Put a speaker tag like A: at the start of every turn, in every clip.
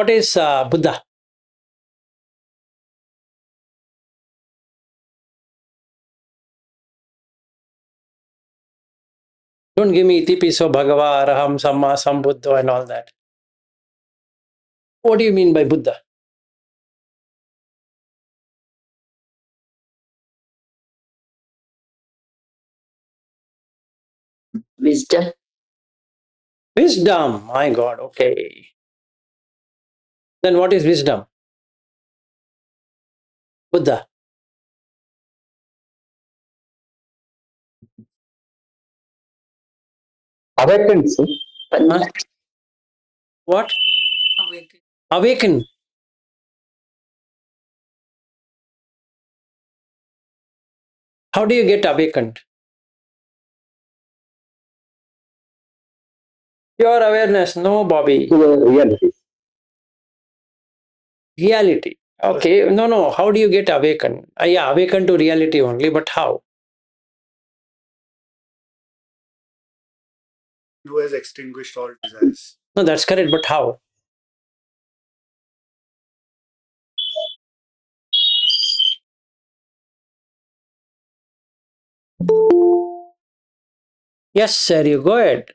A: what is Buddha? Don't give me iti piso bhagava araham samma sambuddho and all that. What do you mean by Buddha?
B: Wisdom.
A: Wisdom. My God. Okay. Then what is wisdom? Buddha.
C: Awakened.
A: Huh? What? Awaken. How do you get awakened? Pure awareness. No, Bobby.
C: To the reality.
A: Reality. Okay. No. How do you get awakened? Yeah, awakened to reality only, but how?
D: Who has extinguished all desires.
A: No, that's correct, but how? Yes, sir, you go ahead.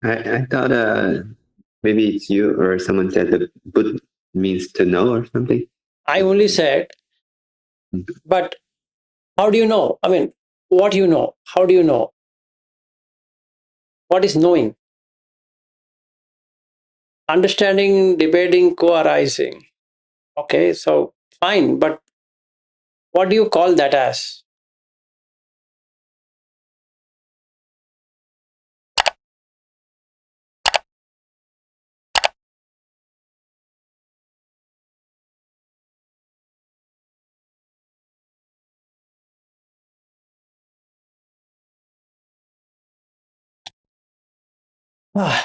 E: I thought maybe it's you or someone said that Bud means to know or something.
A: I only said, but how do you know? I mean, what you know? How do you know? What is knowing? Understanding, debating, co-arising. Okay, so fine, but what do you call that as?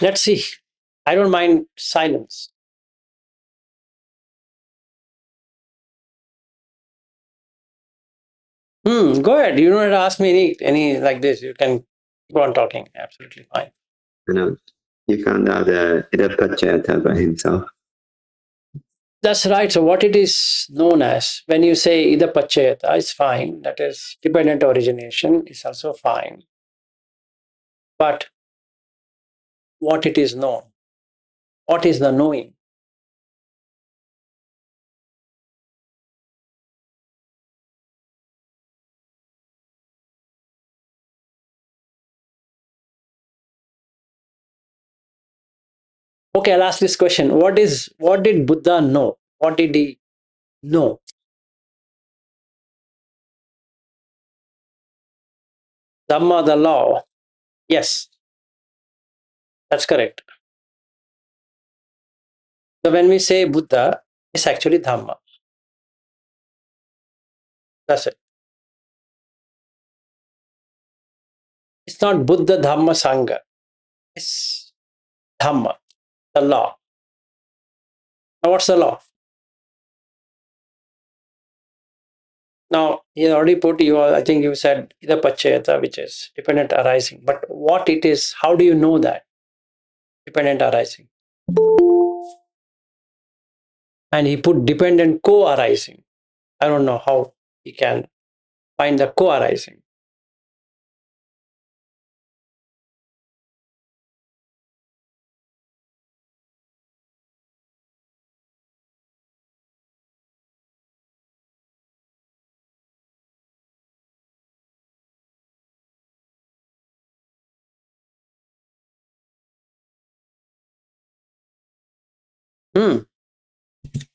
A: Let's see. I don't mind silence. Go ahead. You don't have to ask me any like this. You can go on talking. Absolutely fine.
E: You know, he found out Idapachata by himself.
A: That's right. So what it is known as, when you say ida pachayata, it's fine. That is dependent origination is also fine. But what it is known? What is the knowing? Okay, I'll ask this question. What did Buddha know? What did he know? Dhamma, the law. Yes, that's correct. So when we say Buddha, it's actually Dhamma. That's it. It's not Buddha, Dhamma, Sangha. It's Dhamma, the law. Now, what's the law? Now, he already put you, I think you said ida pachayata, which is dependent arising. But what it is, how do you know that? Dependent arising. And he put dependent co-arising. I don't know how he can find the co-arising.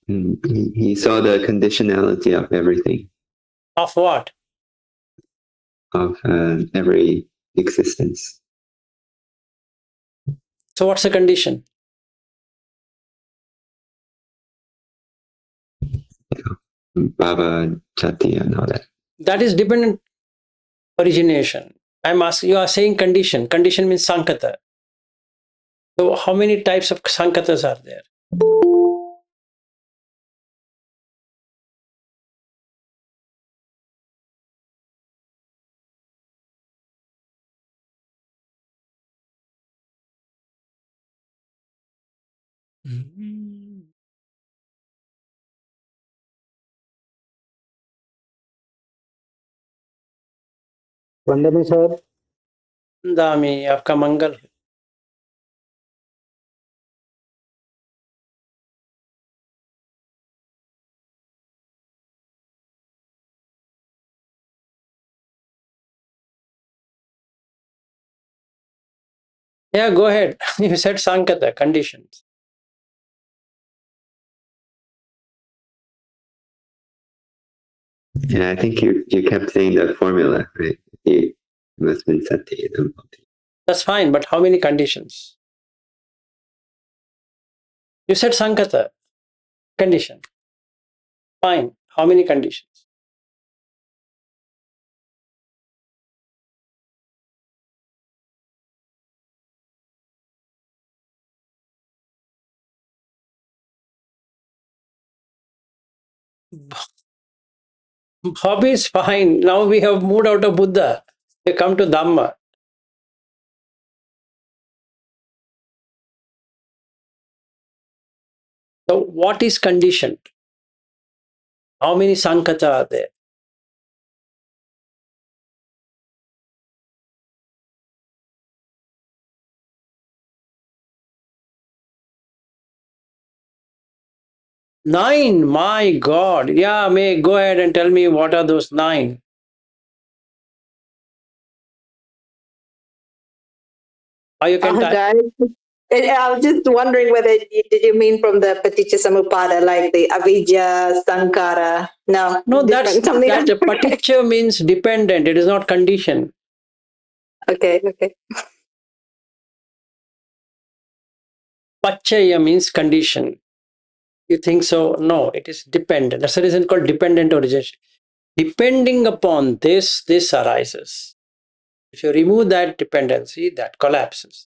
E: He saw the conditionality of everything,
A: Of what?
E: of every existence.
A: So what's the condition?
E: Baba, Jati, and all that.
A: That is dependent origination. I'm asking, you are saying condition. Condition means sankata. So how many types of sankatas are there?
C: Vandana sir.
A: दामी आपका मंगल हो। Yeah, go ahead. You said Sankata, conditions.
E: Yeah, I think you kept saying the formula, right? You must have been sati.
A: That's fine, but how many conditions? You said Sankata, condition. Fine. How many conditions? Hobby is fine. Now we have moved out of Buddha. We come to Dhamma. So what is conditioned? How many Sankata are there? 9. My God. Yeah, may go ahead and tell me what are those 9. Or you can type.
B: Guys, I was just wondering whether did you mean from the Paticca Samuppada, like the Avijja, Sankara? No,
A: No,
B: different something.
A: that paticca means dependent. It is not condition.
B: Okay, okay.
A: Pachaya means condition. You think so? No, it is dependent. That's the reason called dependent origination. Depending upon this arises. If you remove that dependency, that collapses.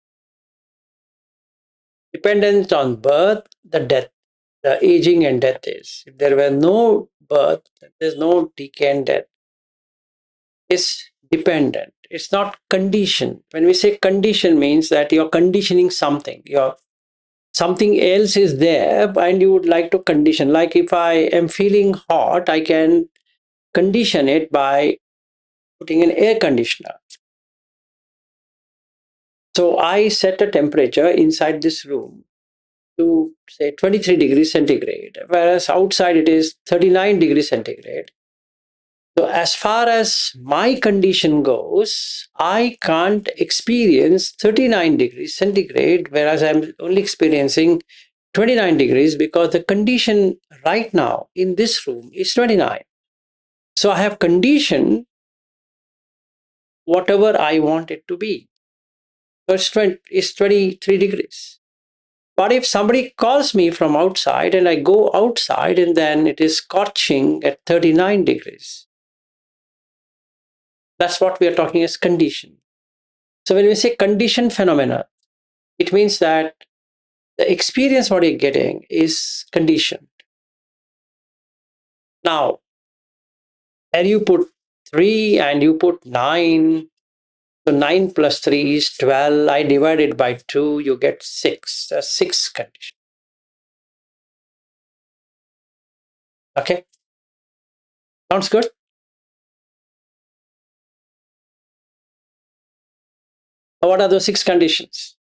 A: Dependent on birth, the death, the aging and death is. If there were no birth, there's no decay and death. It's dependent. It's not condition. When we say condition means that you're conditioning something. Something else is there and you would like to condition. Like if I am feeling hot, I can condition it by putting an air conditioner. So I set a temperature inside this room to say 23 degrees centigrade, whereas outside it is 39 degrees centigrade. So as far as my condition goes, I can't experience 39 degrees centigrade, whereas I'm only experiencing 29 degrees because the condition right now in this room is 29. So I have conditioned whatever I want it to be. So it's 23 degrees. But if somebody calls me from outside and I go outside and then it is scorching at 39 degrees, that's what we are talking as condition. So when we say conditioned phenomena, it means that the experience what you're getting is conditioned. Now, and you put 3 and you put 9, so 9 plus 3 is 12. I divide it by 2, you get 6. That's 6 condition. Okay? Sounds good? Now, what are those 6 conditions?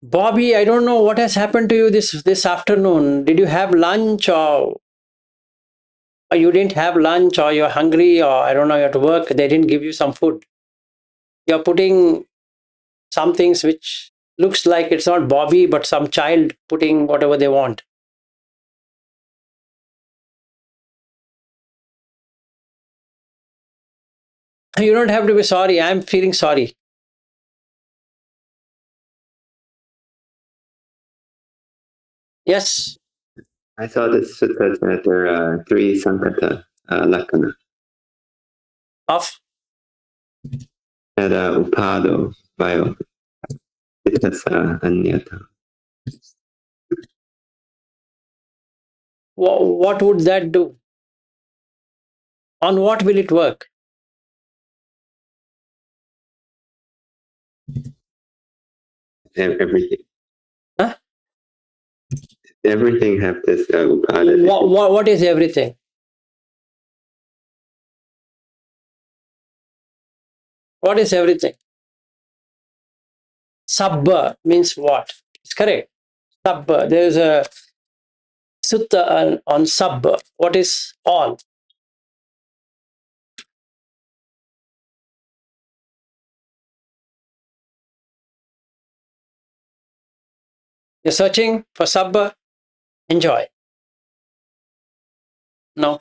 A: Bobby, I don't know what has happened to you this afternoon. Did you have lunch or you didn't have lunch or you're hungry or I don't know, you're at work, they didn't give you some food. You're putting some things which looks like it's not Bobby, but some child putting whatever they want. You don't have to be sorry. I'm feeling sorry. Yes.
E: I saw the sutras that there are 3 sankata lakkhana.
A: Of
E: At upado, bio, vitasa, anyata.
A: What would that do? On what will it work?
E: Everything.
A: Huh?
E: Everything have this upada.
A: What is everything? What is everything? Sabba means what? It's correct. Sabba. There's a sutta on Sabba. What is all? You're searching for Sabba? Enjoy. No.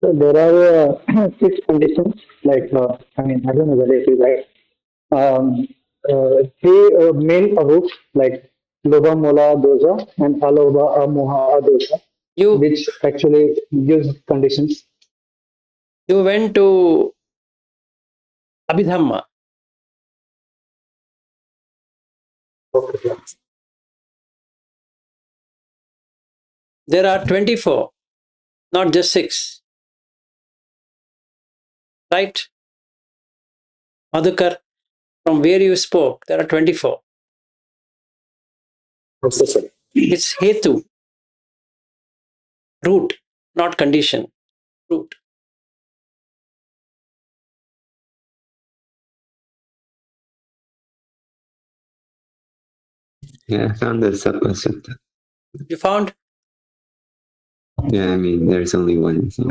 C: So there are six conditions. Like I don't know whether it is right. Three main roots like Loba, Mola, Dosa, and Aloba, Amoha, Dosa,
A: You
C: which actually gives conditions.
A: you went to Abhidhamma.
C: Okay. Yeah.
A: There are 24, not just 6. Right? Madhukar, from where you spoke, there are 24.
C: Okay, sir.
A: It's Hetu, root, not condition, root.
E: Yeah, I found the Sappa Sutta.
A: You found?
E: Yeah, I mean, there's only one. So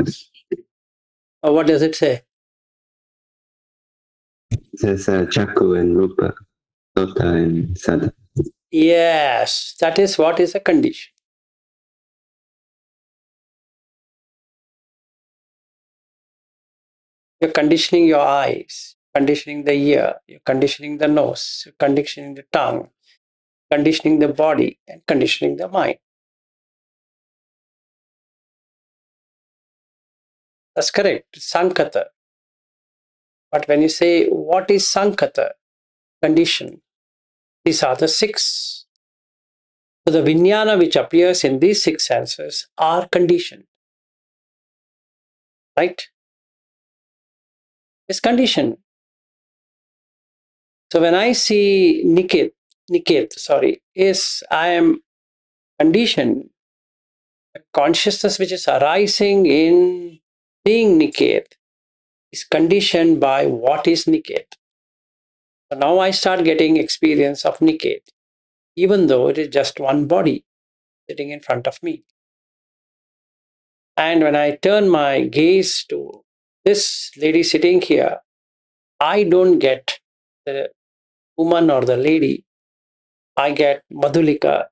A: What does it say?
E: it says Chaku and Rupa, Sota and Sada.
A: Yes, that is what is a condition. You're conditioning your eyes, conditioning the ear, you're conditioning the nose, you're conditioning the tongue, conditioning the body, and conditioning the mind. That's correct. Sankata. But when you say, what is Sankata? Condition. These are the 6. So the vijnana which appears in these 6 senses are conditioned. Right? It's conditioned. So when I see Niket, is I am conditioned. Consciousness which is arising in being Niket is conditioned by what is Niket. So now I start getting experience of Niket, even though it is just one body sitting in front of me. And when I turn my gaze to this lady sitting here, I don't get the woman or the lady. I get Madhulika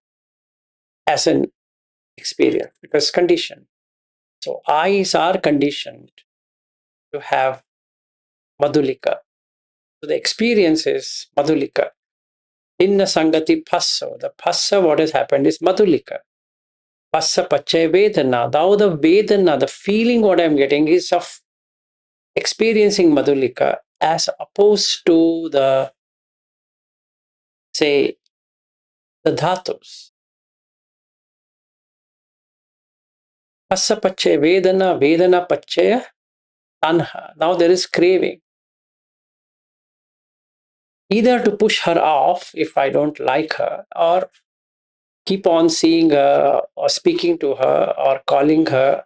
A: as an experience because conditioned. So eyes are conditioned to have Madhulika. So the experience is Madhulika. Inna Sangati Phassa. The Phassa, what has happened is Madhulika. Phassa Pache Vedana. Now the Vedana, the feeling what I'm getting is of experiencing Madhulika as opposed to the, say, the dhatus. Phassa Pache Vedana, Vedana Pache Tanha. Now there is craving. Either to push her off if I don't like her, or keep on seeing her, or speaking to her, or calling her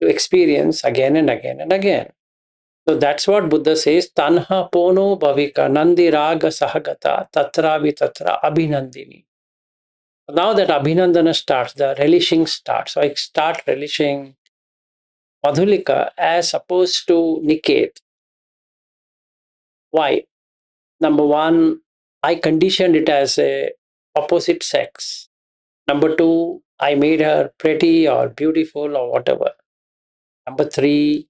A: to experience again and again and again. So that's what Buddha says, Tanha Pono Bhavika Nandi Raga Sahagata Tatra Vitatra Abhinandini. Now that Abhinandana starts, the relishing starts. So I start relishing Madhulika as opposed to Niket. Why? Number one, I conditioned it as a opposite sex. Number two, I made her pretty or beautiful or whatever. Number three,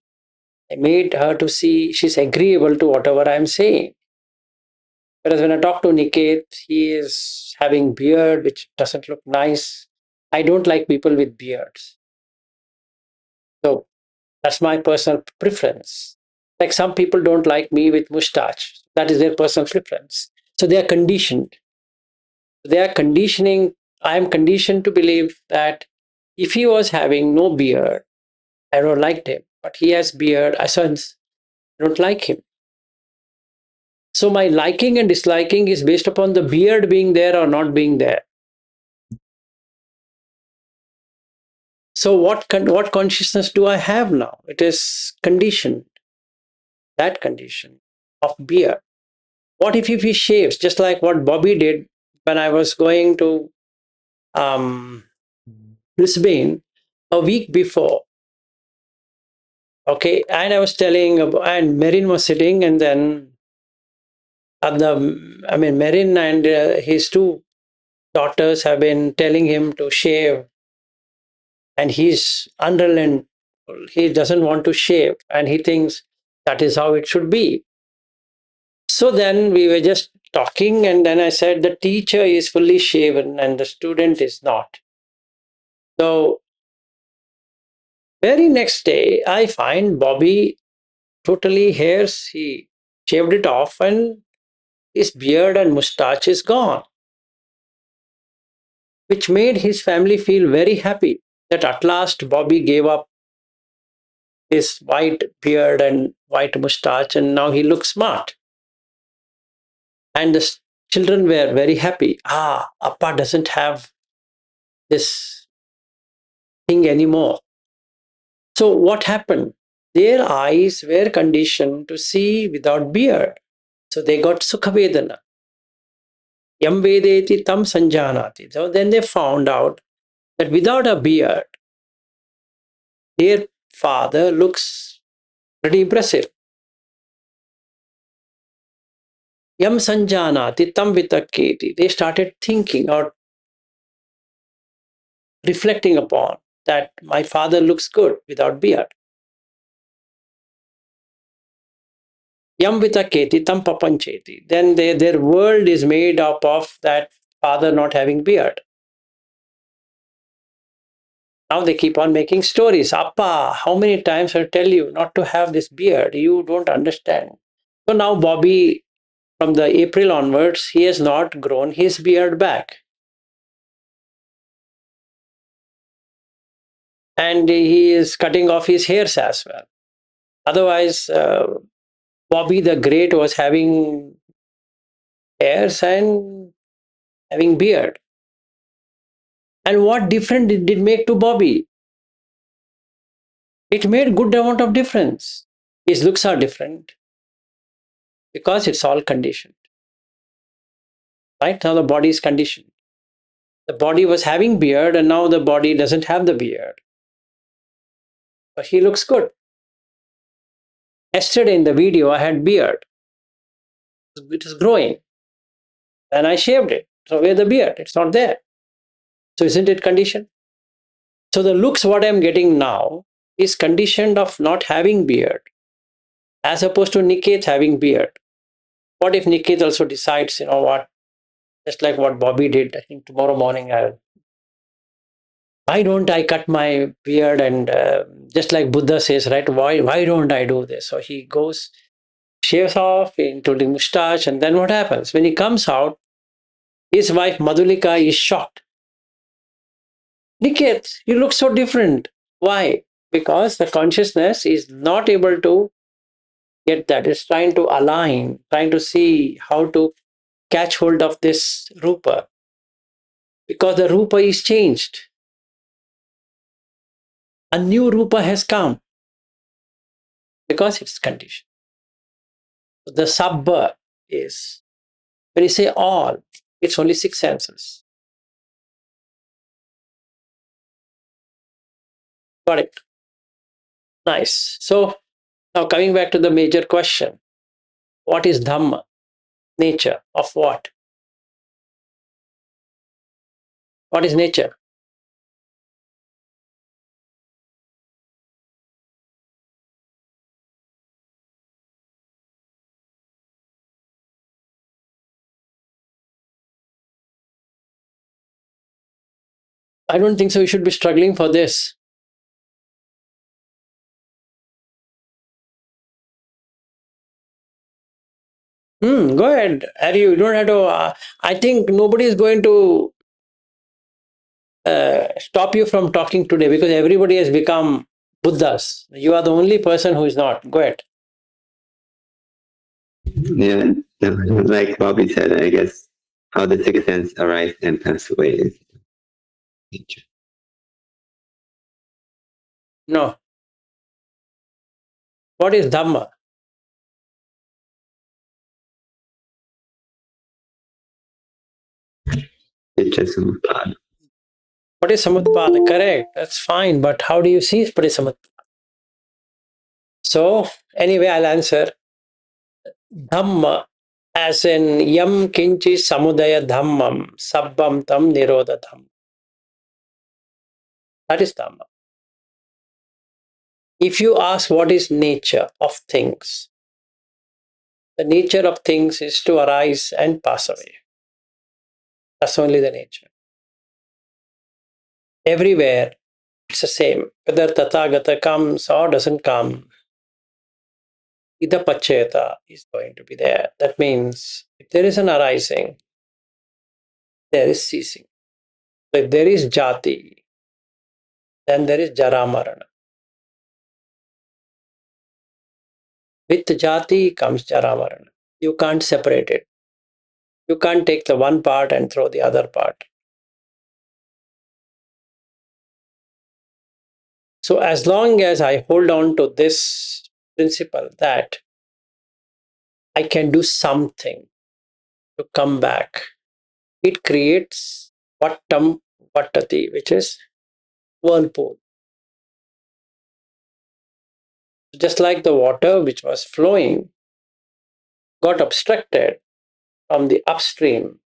A: I made her to see she's agreeable to whatever I'm saying. Whereas when I talk to Niket, he is having beard which doesn't look nice. I don't like people with beards. So that's my personal preference. Like some people don't like me with mustache. That is their personal preference. So they are conditioned. They are conditioning. I am conditioned to believe that if he was having no beard, I don't like him. But he has beard, I don't like him. So my liking and disliking is based upon the beard being there or not being there. So what consciousness do I have now? It is conditioned, that condition of beard. What if he shaves, just like what Bobby did when I was going to um, Brisbane a week before? Okay, and I was telling, and Merin was sitting, and then Merin and his two daughters have been telling him to shave, and he's unrelenting. He doesn't want to shave, and he thinks that is how it should be. So then we were just talking, and then I said the teacher is fully shaven and the student is not. So very next day, I find Bobby totally hairs. He shaved it off, and his beard and mustache is gone, which made his family feel very happy that at last Bobby gave up his white beard and white mustache, and now he looks smart. And the children were very happy. Ah, Appa doesn't have this thing anymore. So what happened? Their eyes were conditioned to see without beard. So they got Sukhavedana. Yam Vedeti Tam Sanjanati. So then they found out that without a beard, their father looks pretty impressive. Yam Sanjanati Tam Vitaketi. They started thinking or reflecting upon that my father looks good without beard. Yam Vitaketi Tam Papancheti. Then their world is made up of that father not having beard. Now they keep on making stories. Appa, how many times I tell you not to have this beard? You don't understand. So now Bobby, from the April onwards, he has not grown his beard back. And he is cutting off his hairs as well. Otherwise, Bobby the Great was having hairs and having beard. And what difference did it make to Bobby? It made good amount of difference. His looks are different because it's all conditioned. Right now the body is conditioned. The body was having beard and now the body doesn't have the beard. But he looks good. Yesterday in the video I had beard. It is growing. And I shaved it. So where's the beard? It's not there. So isn't it conditioned? So the looks what I'm getting now is conditioned of not having beard as opposed to Niket having beard. What if Niket also decides, you know what, just like what Bobby did, I think tomorrow morning why don't I cut my beard and just like Buddha says, right? Why don't I do this? So he goes, shaves off, including mustache, and then what happens? When he comes out, his wife Madhulika is shocked. Niket, you look so different. Why? Because the consciousness is not able to get that. It's trying to align, trying to see how to catch hold of this rupa. Because the rupa is changed. A new rupa has come because it's conditioned. The sabbha is, when you say all, it's only six senses. Got it. Nice. So now coming back to the major question. What is Dhamma? Nature of what? What is nature? I don't think so. We should be struggling for this. Go ahead, Harry. You don't have to. I think nobody is going to stop you from talking today because everybody has become Buddhas. You are the only person who is not. Go ahead.
E: Yeah, like Bobby said, I guess how the six senses arise and pass away is nature.
A: No. What is Dhamma?
E: It's just Samutpada.
A: Patisamutpada. Correct. That's fine. But how do you see Patisamutpada? So, anyway, I'll answer. Dhamma, as in yam kinchi samudaya dhammam, sabbam tam nirodha dhammam. That is Dhamma. If you ask what is nature of things, the nature of things is to arise and pass away. That's only the nature. Everywhere, it's the same. Whether Tathagata comes or doesn't come, Ida Pacheta is going to be there. That means if there is an arising, there is ceasing. So if there is Jati, then there is Jara Marana. With Jati comes Jara Marana. You can't separate it. You can't take the one part and throw the other part. So as long as I hold on to this principle that I can do something to come back, it creates Vattam Vattati, which is whirlpool. Just like the water which was flowing got obstructed from the upstream,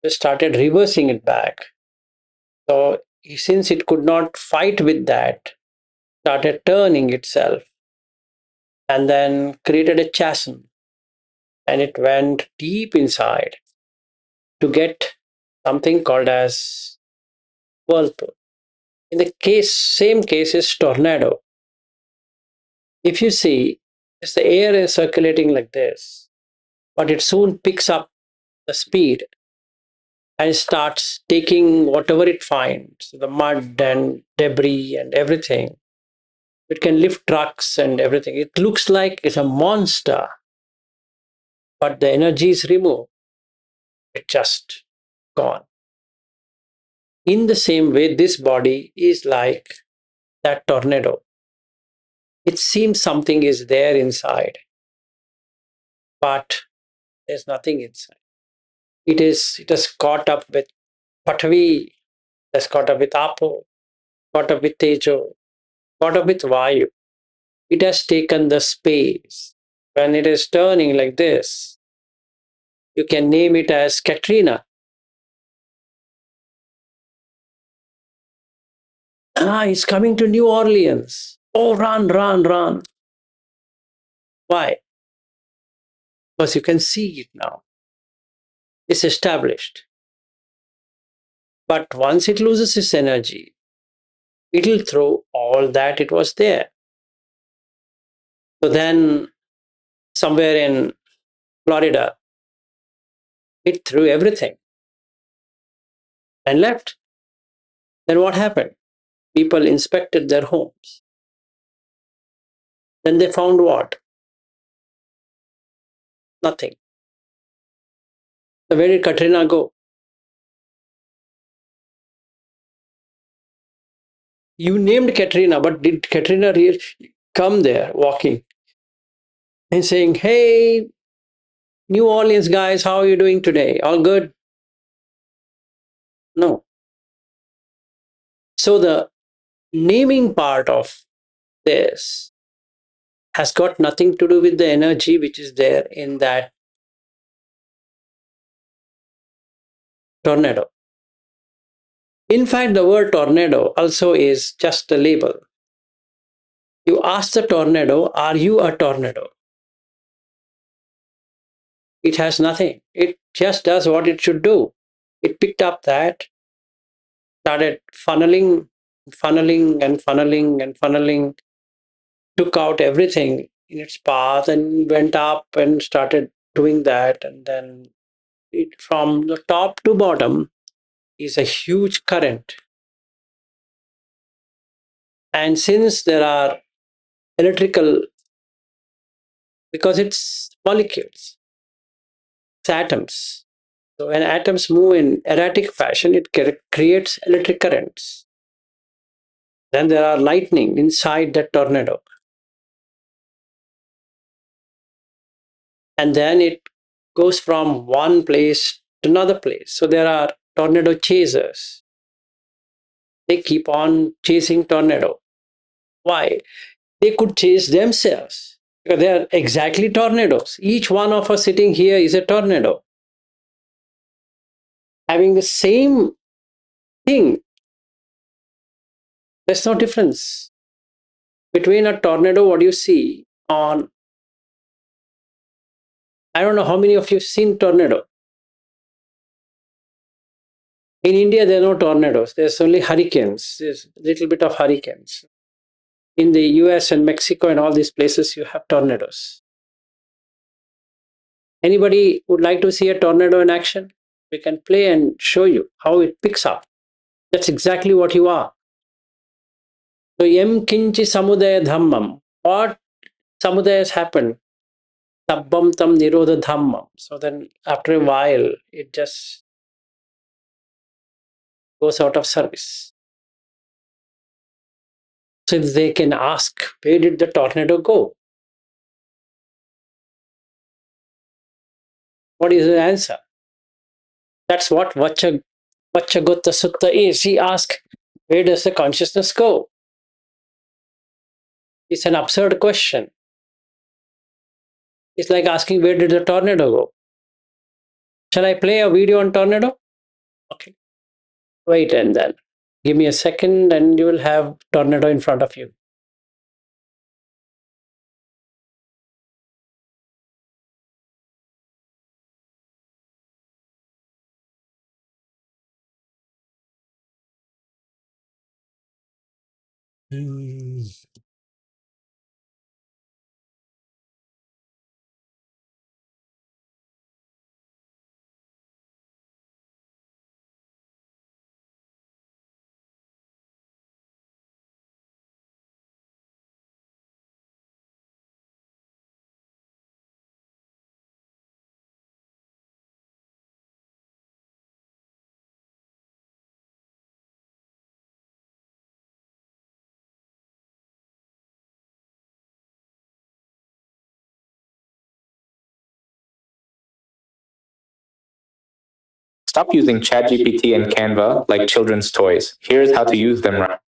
A: they started reversing it back. So since it could not fight with that, started turning itself and then created a chasm, and it went deep inside to get something called as whirlpool. In the same case is tornado. If you see, as the air is circulating like this, but it soon picks up the speed and starts taking whatever it finds, the mud and debris and everything. It can lift trucks and everything. It looks like it's a monster, but the energy is removed. It's just gone. In the same way, this body is like that tornado. It seems something is there inside, but there's nothing inside. It has caught up with Pathavi, it has caught up with Apo, caught up with Tejo, caught up with Vayu. It has taken the space. When it is turning like this, you can name it as Katrina. It's coming to New Orleans. Oh, run, run, run. Why? Because you can see it now. It's established. But once it loses its energy, it'll throw all that it was there. So then, somewhere in Florida, it threw everything and left. Then what happened? People inspected their homes. Then they found what? Nothing. So where did Katrina go? You named Katrina, but did Katrina really come there walking and saying, "Hey, New Orleans guys, how are you doing today? All good?" No. So the naming part of this has got nothing to do with the energy which is there in that tornado. In fact, the word tornado also is just a label. You ask the tornado, "Are you a tornado?" It has nothing. It just does what it should do. It picked up that, started funneling, funneling, and funneling, and funneling, took out everything in its path and went up and started doing that, and then from the top to bottom is a huge current. And since there are electrical, because it's molecules, it's atoms. So when atoms move in erratic fashion, it creates electric currents. Then there are lightning inside that tornado. And then it goes from one place to another place. So there are tornado chasers. They keep on chasing tornado. Why? They could chase themselves because they are exactly tornadoes. Each one of us sitting here is a tornado, having the same thing. There's no difference between a tornado, what you see on, I don't know how many of you have seen tornado. In India, there are no tornadoes. There's only hurricanes. There's a little bit of hurricanes. In the US and Mexico and all these places, you have tornadoes. Anybody would like to see a tornado in action? We can play and show you how it picks up. That's exactly what you are. So, yam kinchi samudaya dhammam. What samudayas happen? Tabbam tam nirodha dhammam. So then after a while, it just goes out of service. So if they can ask, where did the tornado go? What is the answer? That's what Vachagutta Sutta is. He asks, where does the consciousness go? It's an absurd question. It's like asking, where did the tornado go? Shall I play a video on tornado? Okay. Wait and then give me a second and you will have tornado in front of you.
F: Stop using ChatGPT and Canva like children's toys. Here's how to use them right.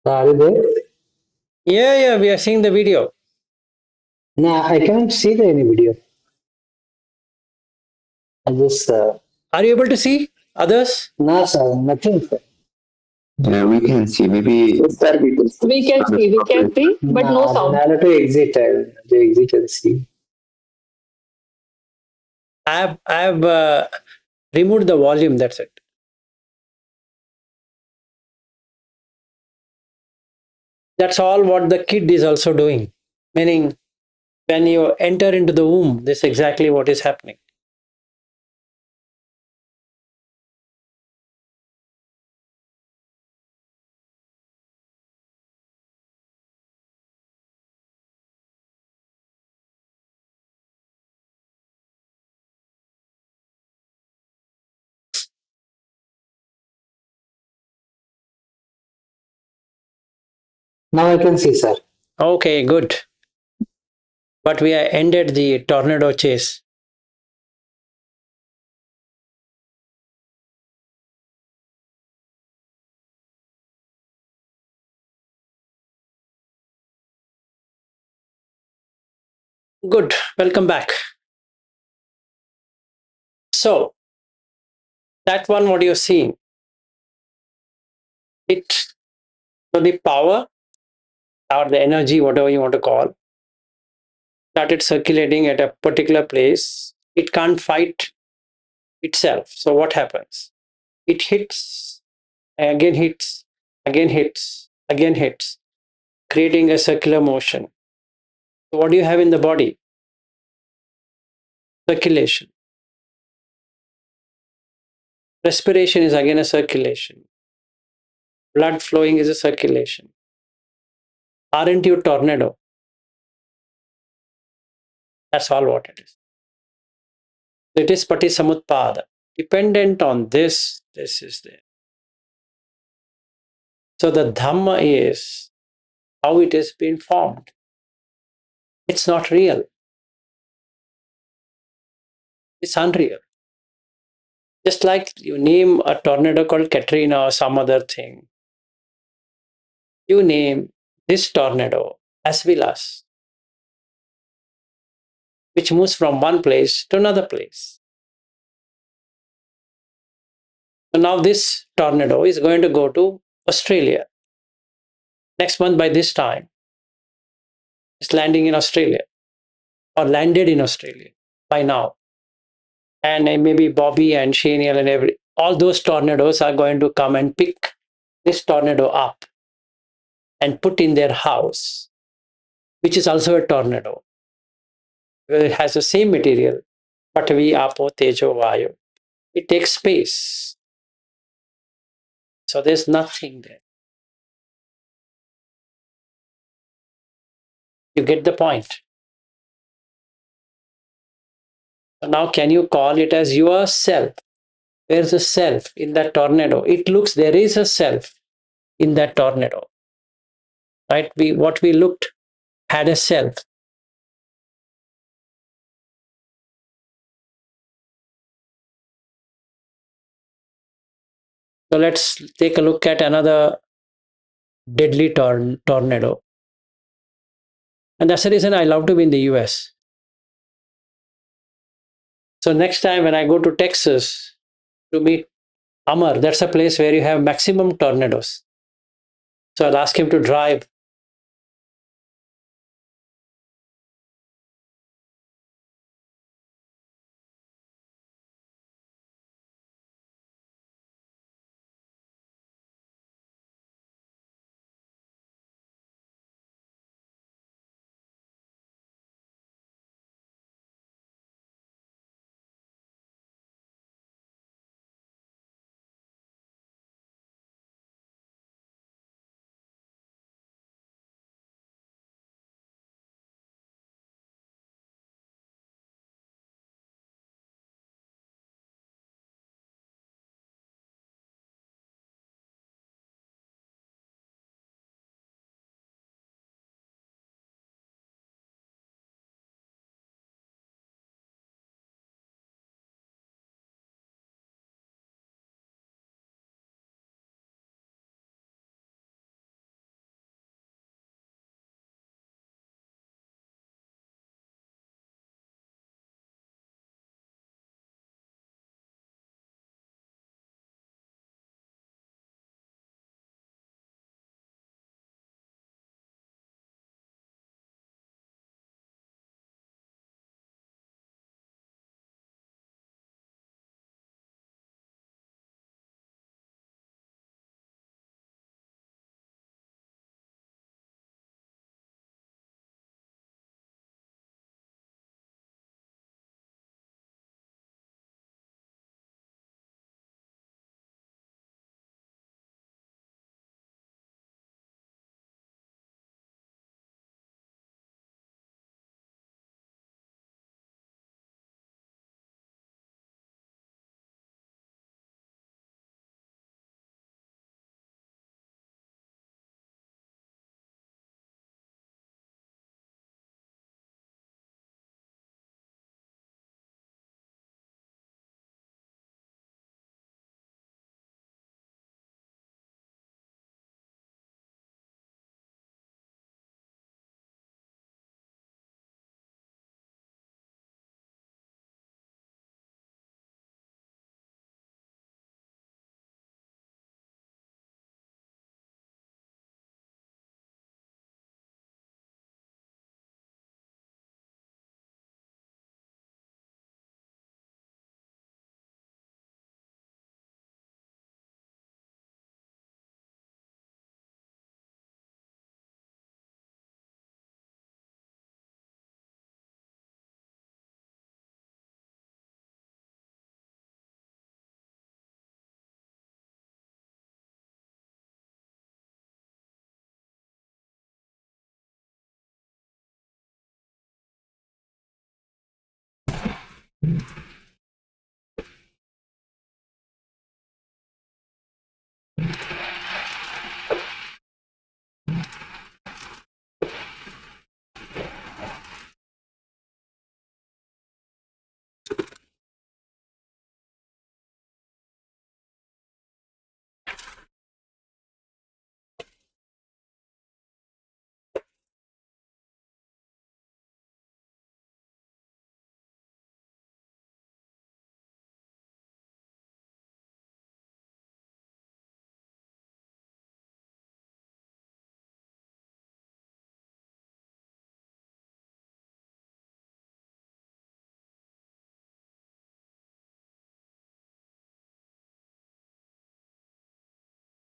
C: Are you there?
A: Yeah, we are seeing the video.
C: No, I cannot see any video. I just,
A: Are you able to see others?
C: no, sir, nothing, sir.
E: Yeah, we can see. Maybe
G: We can see, but no
C: No, then
G: sound.
C: I'll have to exit. I'll have to exit and see.
A: I have removed the volume. That's it. That's all what the kid is also doing. Meaning, when you enter into the womb, this is exactly what is happening.
C: Now I can see, sir.
A: Okay, good. But we have ended the tornado chase. Good. Welcome back. So, that one, what you're seeing, it, so the power or the energy, whatever you want to call, started circulating at a particular place. It can't fight itself. So, what happens? It hits, again hits, again hits, again hits, creating a circular motion. So what do you have in the body? Circulation. Respiration is again a circulation. Blood flowing is a circulation. Aren't you tornado? That's all what it is. It is patisamutpada. Dependent on this is there. So the Dhamma is how it has been formed. It's not real. It's unreal. Just like you name a tornado called Katrina or some other thing, you name this tornado as Vilas, which moves from one place to another place. So now this tornado is going to go to Australia. Next month by this time, it's landing in Australia or landed in Australia by now. And maybe Bobby and Shaniel and all those tornadoes are going to come and pick this tornado up and put in their house, which is also a tornado. It has the same material, but we apo tejo vayu. It takes space. So there's nothing there. You get the point. So now can you call it as yourself? There's a self in that tornado. It looks there is a self in that tornado. Right? What we looked had a self. So let's take a look at another deadly tornado. And that's the reason I love to be in the US. So next time when I go to Texas to meet Amar, that's a place where you have maximum tornadoes. So I'll ask him to drive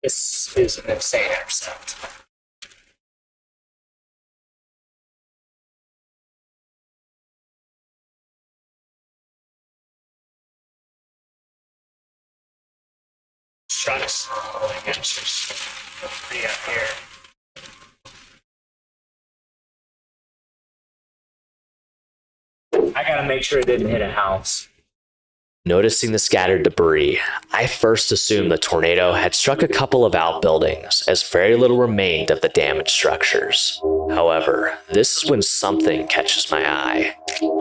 A: This is an insane accent. Shucks. Oh my gosh, there's three up here. I gotta make sure it didn't hit a house.
H: Noticing the scattered debris, I first assumed the tornado had struck a couple of outbuildings, as very little remained of the damaged structures. However, this is when something catches my eye.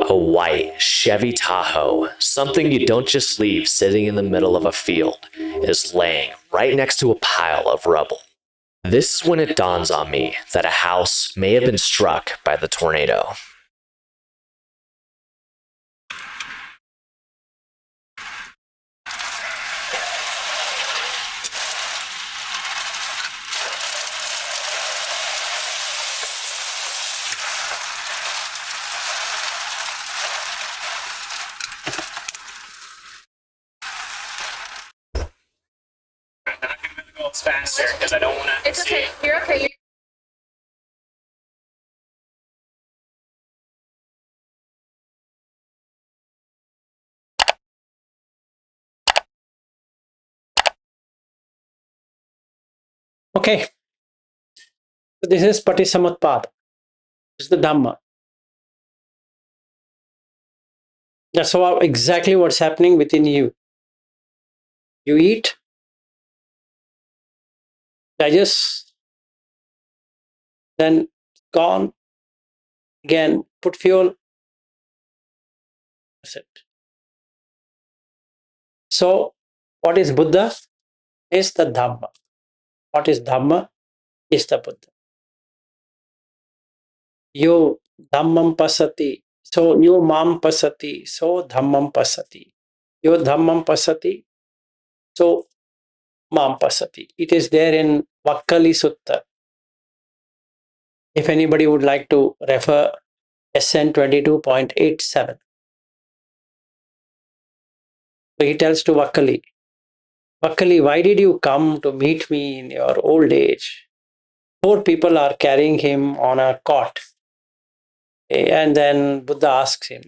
H: A white Chevy Tahoe, something you don't just leave sitting in the middle of a field, is laying right next to a pile of rubble. This is when it dawns on me that a house may have been struck by the tornado.
A: Go faster because I don't want to.
G: It's okay. You're okay.
A: Okay. So this is Patisamutpad. This is the Dhamma. That's exactly what's happening within you. You eat, digest, then gone again, put fuel. That's it. So, what is Buddha? Is the Dhamma. What is Dhamma? Is the Buddha. Yo Dhammam pasati. So, yo mam pasati. So, Dhammam pasati. Yo Dhammam pasati. So, mam pasati. It is there in Vakkali Sutta. If anybody would like to refer SN 22.87. So he tells to Vakkali, Vakkali, why did you come to meet me in your old age? Four people are carrying him on a cot. And then Buddha asks him,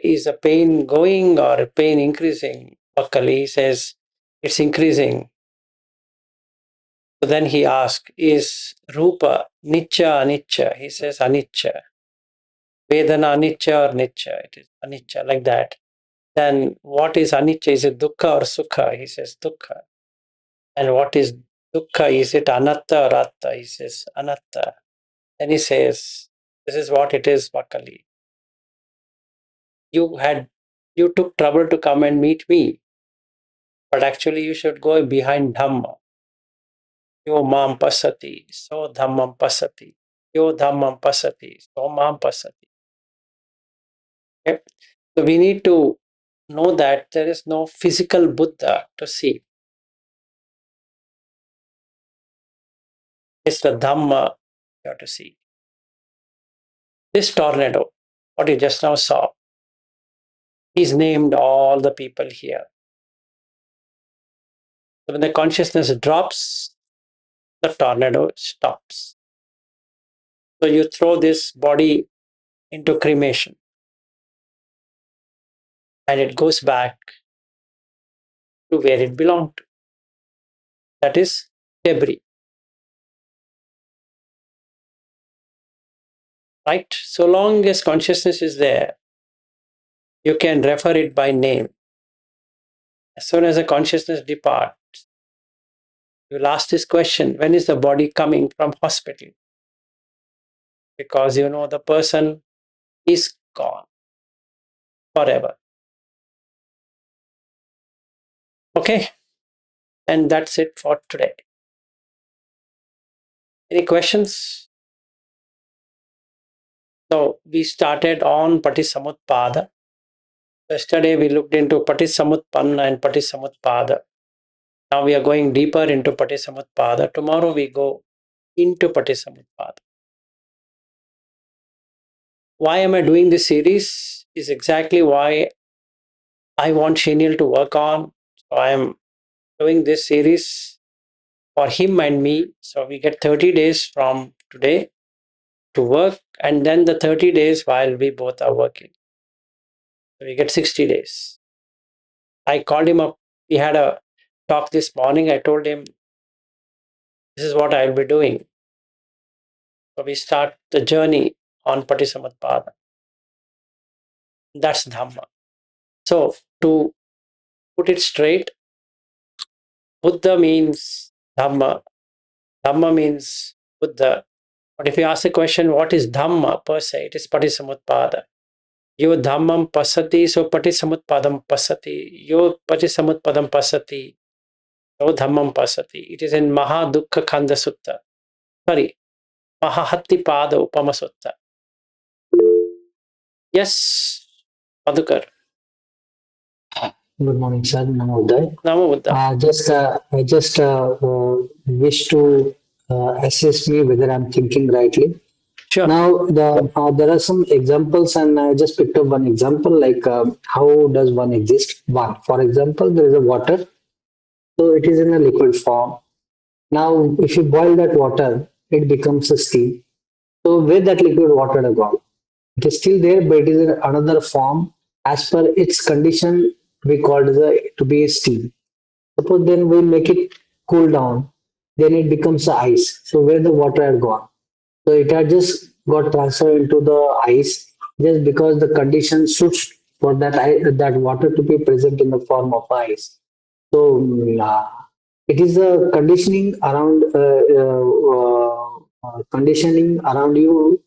A: is the pain going or pain increasing? Vakkali says, it's increasing. So then he asks, is Rupa Nitya Anicca? He says, Anicca. Vedana Anicca or Nitya? It is Anicca, like that. Then what is Anicca? Is it Dukkha or Sukha? He says, Dukkha. And what is Dukkha? Is it Anatta or Atta? He says, Anatta. And he says, this is what it is, Vakkali. You took trouble to come and meet me, but actually you should go behind Dhamma. Yo mam pasati, so Dhammam pasati. Yo Dhammam pasati, so mam pasati. Okay? So we need to know that there is no physical Buddha to see. It's the Dhamma you have to see. This tornado, what you just now saw, he's named all the people here. So when the consciousness drops, the tornado stops. So you throw this body into cremation and it goes back to where it belonged to. That is debris. Right? So long as consciousness is there, you can refer it by name. As soon as the consciousness departs, you'll ask this question, when is the body coming from hospital? Because you know the person is gone forever. Okay, and that's it for today. Any questions? So we started on Patisamutpada. Yesterday we looked into Patisamutpanna and Patisamutpada. Now we are going deeper into Patisamutpada. Tomorrow we go into Patisamutpada. Why am I doing this series? Is exactly why I want Shinil to work on. So I am doing this series for him and me. So we get 30 days from today to work, and then the 30 days while we both are working. So we get 60 days. I called him up. We had a talk this morning. I told him, this is what I'll be doing. So we start the journey on Patisamutpada. That's Dhamma. So to put it straight, Buddha means Dhamma. Dhamma means Buddha. But if you ask the question, what is Dhamma per se? It is Patisamutpada. Yo Dhammam pasati, so Patisamutpadam pasati. Yo Patisamutpadam pasati, yo Dhammam pasati. It is in Maha Dukkha Khanda Sutta. Sorry, Mahahatti Pada Upama Sutta. Yes, Madhukar.
C: Good morning, sir. Namo Buddhaya.
A: Namo Buddha.
C: I just wish to assess me whether I'm thinking rightly.
A: Sure.
C: Now, there are some examples, and I just picked up one example, like how does one exist? One, for example, there is a water, so it is in a liquid form. Now, if you boil that water, it becomes a steam. So, where that liquid water has gone? It is still there, but it is in another form. As per its condition, we call it to be a steam. Suppose then we make it cool down, then it becomes a ice. So, where the water had gone? So it had just got transferred into the ice just because the condition suits for that water to be present in the form of ice. So it is a conditioning around you,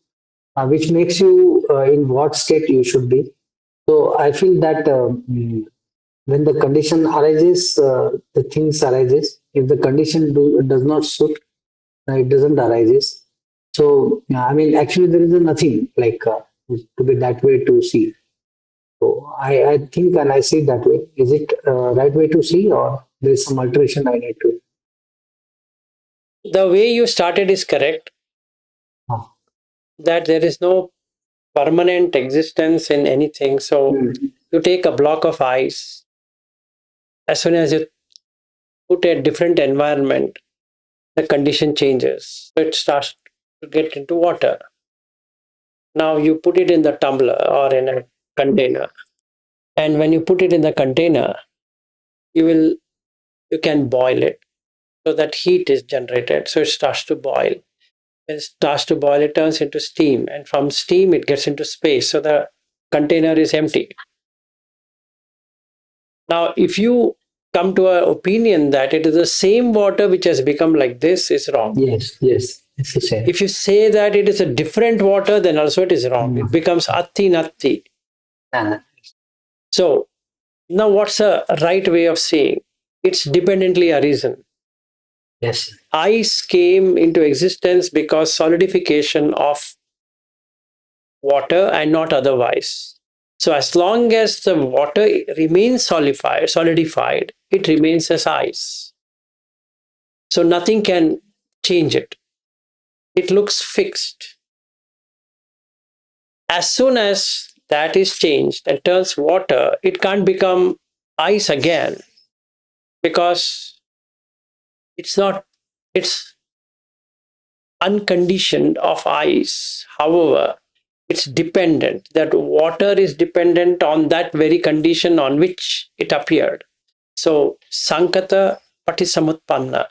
C: which makes you in what state you should be. So I feel that when the condition arises, the things arises. If the condition does not suit, it doesn't arises. So, I mean, actually, there is nothing like to be that way to see. So, I think and I see it that way. Is it right way to see, or there is some alteration I need to?
A: The way you started is correct.
C: Oh.
A: That there is no permanent existence in anything. So you take a block of ice. As soon as you put a different environment, the condition changes. So it starts to get into water. Now you put it in the tumbler or in a container. And when you put it in the container, you can boil it. So that heat is generated. So it starts to boil. When it starts to boil, it turns into steam. And from steam, it gets into space. So the container is empty. Now, if you come to an opinion that it is the same water which has become like this, is wrong.
C: Yes, it's the same.
A: If you say that it is a different water, then also it is wrong. It becomes atti natti. So now what's a right way of saying? It's dependently arisen.
C: Yes.
A: Ice came into existence because solidification of water and not otherwise. So as long as the water remains solidified, it remains as ice. So nothing can change it. It looks fixed. As soon as that is changed and turns water, it can't become ice again because it's unconditioned of ice. However, it's dependent. That water is dependent on that very condition on which it appeared. So Sankata Patisamutpanna.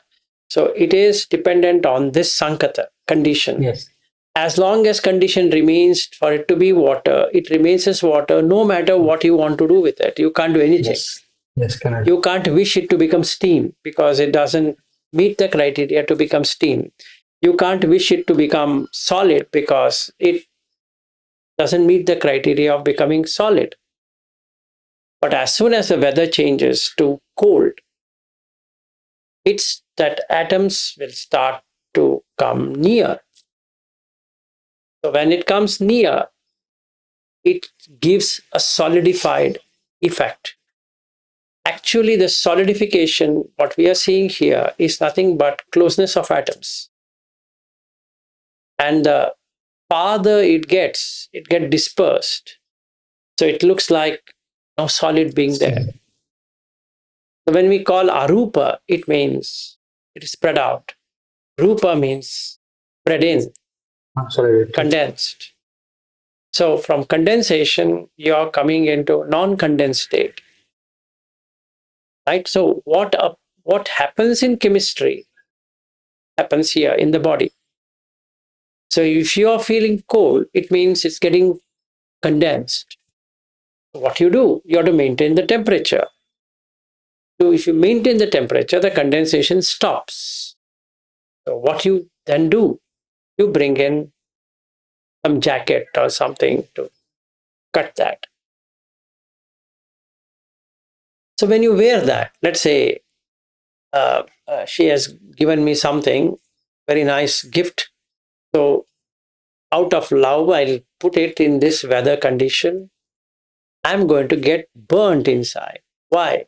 A: So it is dependent on this Sankata condition.
C: Yes.
A: As long as condition remains for it to be water, it remains as water no matter what you want to do with it. You can't do anything.
C: Yes. Yes, correct.
A: You can't wish it to become steam because it doesn't meet the criteria to become steam. You can't wish it to become solid because it doesn't meet the criteria of becoming solid. But as soon as the weather changes to cold, it's that atoms will start to come near. So when it comes near, it gives a solidified effect. Actually, the solidification, what we are seeing here, is nothing but closeness of atoms. And the farther it gets dispersed. So it looks like no solid being there. So when we call arupa, it means it is spread out. Rupa means spread in,
C: Absolutely.
A: condensed. So from condensation, you are coming into non-condensed state. Right? So what happens in chemistry happens here in the body. So if you are feeling cold, it means it's getting condensed. What you do? You have to maintain the temperature. So if you maintain the temperature, the condensation stops. So what you then do? You bring in some jacket or something to cut that. So when you wear that, let's say she has given me something, very nice gift. So out of love, I'll put it in this weather condition. I'm going to get burnt inside. Why?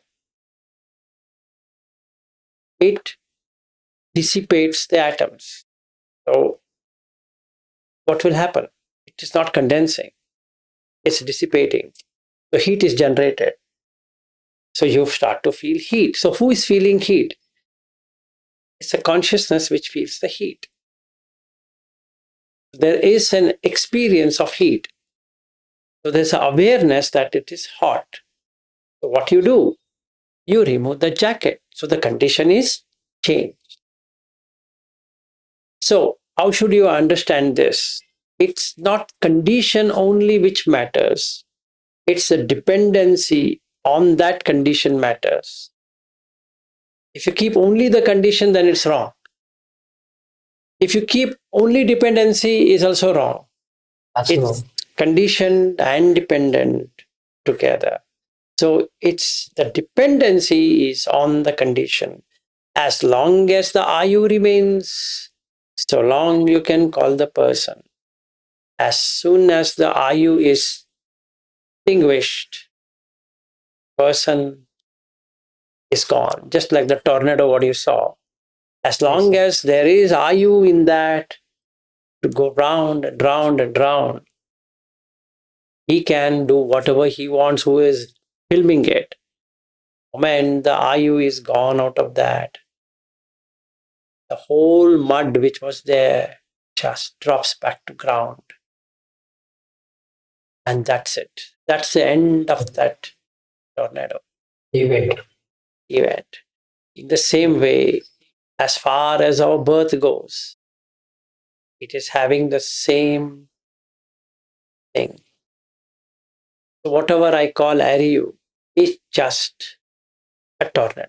A: It dissipates the atoms. So what will happen? It is not condensing. It's dissipating. So heat is generated. So you start to feel heat. So who is feeling heat? It's a consciousness which feels the heat. There is an experience of heat. So there's an awareness that it is hot. So what you do? You remove the jacket. So the condition is changed. So how should you understand this? It's not condition only which matters. It's the dependency on that condition matters. If you keep only the condition, then it's wrong. If you keep only dependency, is also wrong. It's conditioned and dependent together. So it's the dependency is on the condition. As long as the ayu remains, so long you can call the person. As soon as the ayu is extinguished, person is gone. Just like the tornado, what you saw. As long as there is ayu in that, to go round and round and round, he can do whatever he wants, who is filming it. When the ayu is gone out of that, the whole mud which was there just drops back to ground. And that's it. That's the end of that tornado event. In the same way, as far as our birth goes, it is having the same thing. So whatever I call Ariyu is just a tornado.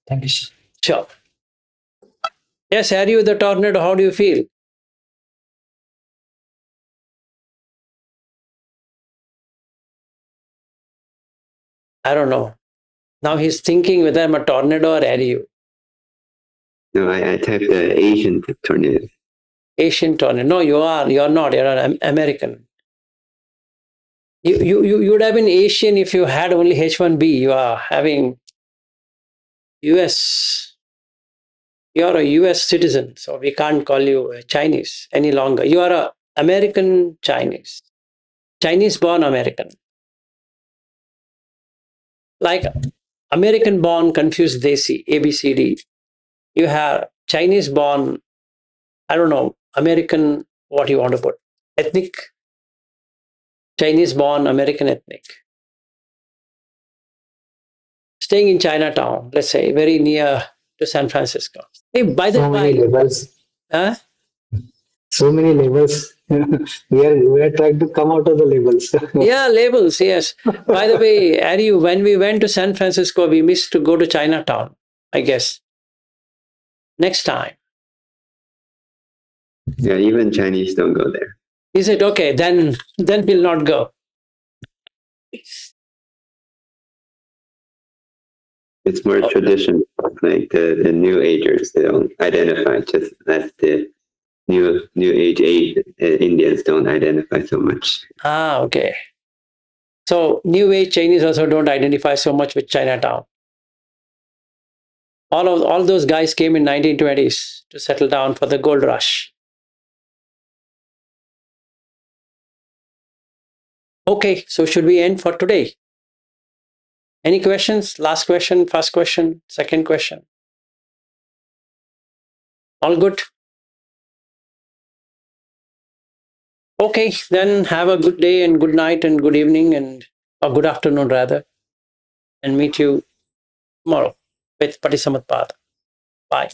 C: Thank you, sir.
A: Sure. Yes, Ariyu the tornado, how do you feel? I don't know. Now he's thinking whether I'm a tornado or Ariyu.
E: No, I typed the Asian tornado.
A: Asian tornado. No, you're not. You're an American. You would have been Asian if you had only H1B. You are having US. You're a US citizen, so we can't call you Chinese any longer. You are a American Chinese. Chinese born American. Like American born confused Desi, ABCD. You have Chinese born, I don't know, American, what you want to put, ethnic, Chinese born American ethnic. Staying in Chinatown, let's say, very near to San Francisco. Hey, by the
C: So many
A: way,
C: labels.
A: huh?
C: So many labels. We are trying to come out of the labels.
A: Yeah, labels, yes. By the way, Ari, when we went to San Francisco, we missed to go to Chinatown, I guess. Next time.
E: Yeah, even Chinese don't go there.
A: He said, okay, then we'll not go.
E: It's more traditional, like the New Agers. They don't identify just as the New Age Indians don't identify so much.
A: Ah, okay. So New Age Chinese also don't identify so much with Chinatown. All those guys came in 1920s to settle down for the gold rush. Okay, so should we end for today? Any questions? Last question, first question, second question. All good? Okay, then have a good day and good night and good evening and or good afternoon rather. And meet you tomorrow with Patisamatpada. Bye.